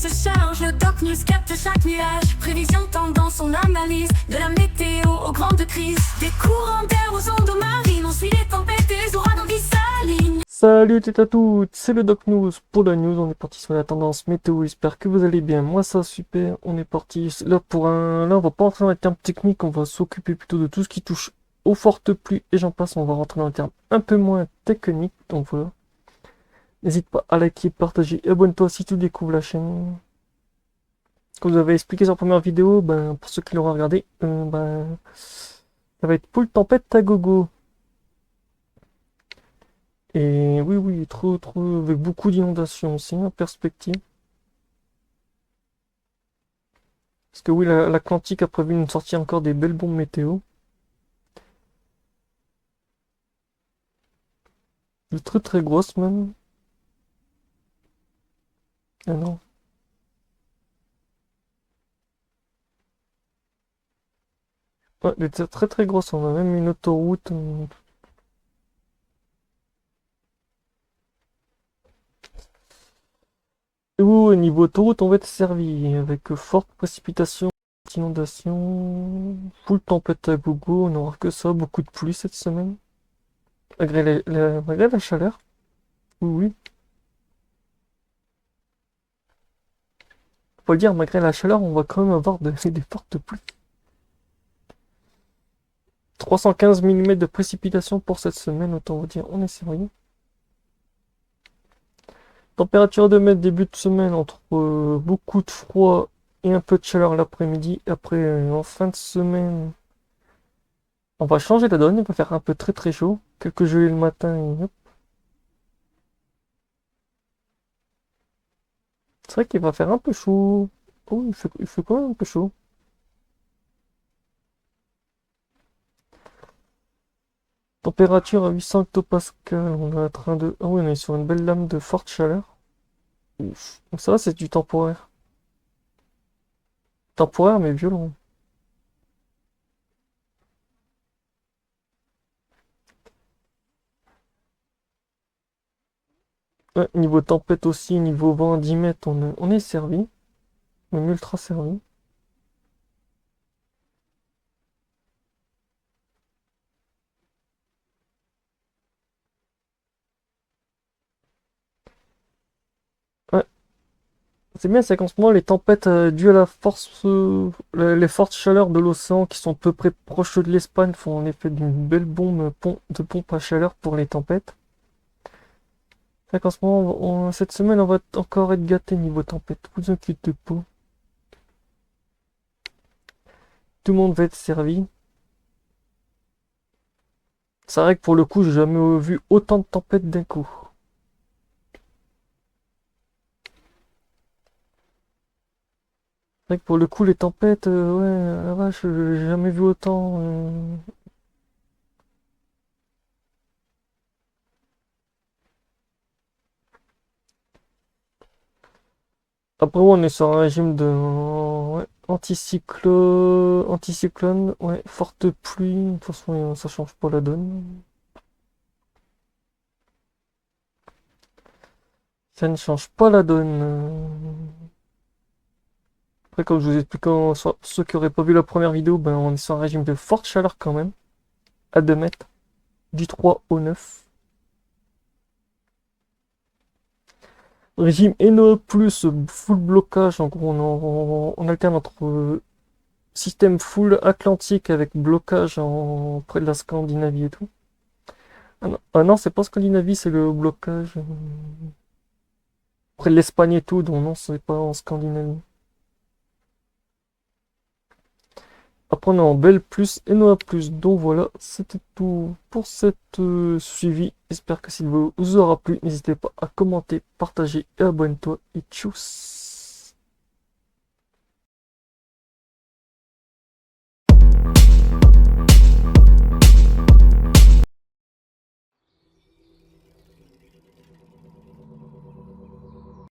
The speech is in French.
se charge, le Doc News capte chaque nuage. Prévision, tendance, on analyse. De la météo aux grandes crises. Des courants d'air aux ondes marines. On suit les tempêtes et les ouragans qui s'alignent. Salut à toutes, c'est le Doc News pour la news. On est parti sur la tendance météo. J'espère que vous allez bien. Moi ça super, on est parti. Là on va pas rentrer dans les termes techniques, on va s'occuper plutôt de tout ce qui touche aux fortes pluies et j'en passe. On va rentrer dans les termes un peu moins techniques. Donc voilà. N'hésite pas à liker, partager et abonne-toi si tu découvres la chaîne. Comme vous avez expliqué sur la première vidéo, pour ceux qui l'auront regardé, ça va être full tempête à gogo. Et oui, trop, avec beaucoup d'inondations aussi, en perspective. Parce que oui, l'Atlantique a prévu une sortie encore des belles bombes météo. De très grosses même. Ah non. Ouais, des très grosses, on a même une autoroute. Et oui, au niveau autoroute, on va être servi avec fortes précipitations, inondations, full tempête à gogo, on n'aura que ça, beaucoup de pluie cette semaine. Malgré la chaleur. Oui. Faut le dire, malgré la chaleur, on va quand même avoir des fortes pluies. 315 mm de précipitation pour cette semaine, autant vous dire, on est sérieux. Température de mètre début de semaine entre beaucoup de froid et un peu de chaleur l'après-midi. Après, en fin de semaine, on va changer la donne, il va faire un peu très chaud. Quelques gelées le matin et hop. C'est vrai qu'il va faire un peu chaud. Oh, il fait quand même un peu chaud. Température à 800 hectopascales, on est en train de... Ah oui, on est sur une belle lame de forte chaleur. Ouf. Donc ça, c'est du temporaire. Temporaire, mais violent. Ouais, niveau tempête aussi, niveau vent à 10 mètres, on est servi. Même ultra servi. Ouais, c'est bien, c'est qu'en ce moment, les tempêtes dues à la force, les fortes chaleurs de l'océan qui sont à peu près proches de l'Espagne font en effet d'une belle bombe de pompe à chaleur pour les tempêtes. C'est qu'en ce moment, cette semaine, on va encore être gâté niveau tempête. Vous inquiétez pas. Tout le monde va être servi. C'est vrai que pour le coup, j'ai jamais vu autant de tempêtes d'un coup. C'est vrai que pour le coup, les tempêtes, ouais, la vache, j'ai jamais vu autant. Après, ouais, on est sur un régime de ouais, anticyclone, ouais, forte pluie. De toute façon, ça change pas la donne. Ça ne change pas la donne. Après, comme je vous explique, sur ceux qui n'auraient pas vu la première vidéo, on est sur un régime de forte chaleur quand même, à 2 mètres, du 3 au 9. Régime NOE+, full blocage, en gros, on alterne entre système full atlantique avec blocage près de la Scandinavie et tout. Ah non, c'est pas Scandinavie, c'est le blocage près de l'Espagne et tout, donc non, c'est pas en Scandinavie. Après, on est en Belle plus et Noah plus. Donc voilà, c'était tout pour cette suivi. J'espère que s'il vous aura plu, n'hésitez pas à commenter, partager et abonne-toi. Et tchuss!